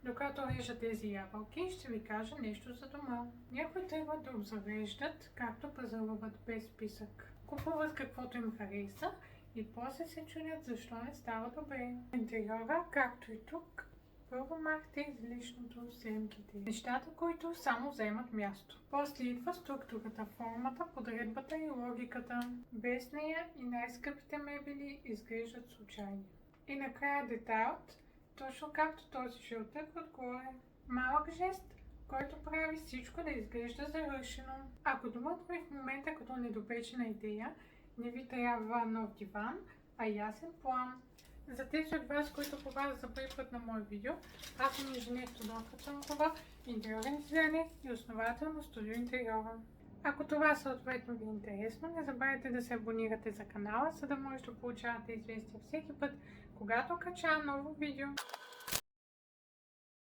Докато режа тези ябълки, ще ви кажа нещо за дома. Някои тръгват да обзавеждат, както пазаруват без списък. Купуват каквото им хареса и после се чудят защо не става добре. Интериора, както и тук, първо махте излишното семките. Нещата, които само вземат място. После идва структурата, формата, подредбата и логиката. Без нея и най-скъпите мебели изглеждат случайни. И накрая детайлът, точно както този жълтък отгоре. Малък жест, който прави всичко да изглежда завършено. Ако думат ви в момента като недопечена идея, не ви трябва нов диван, а ясен план. За тези от вас, които попадат за първи път на мое видео, аз съм инженер Тодорка Цонкова, интериорен дизайнер и основател на студио Интериора. Ако това съответно ви е интересно, не забравяйте да се абонирате за канала, за да можете да получавате известия всеки път, когато кача ново видео.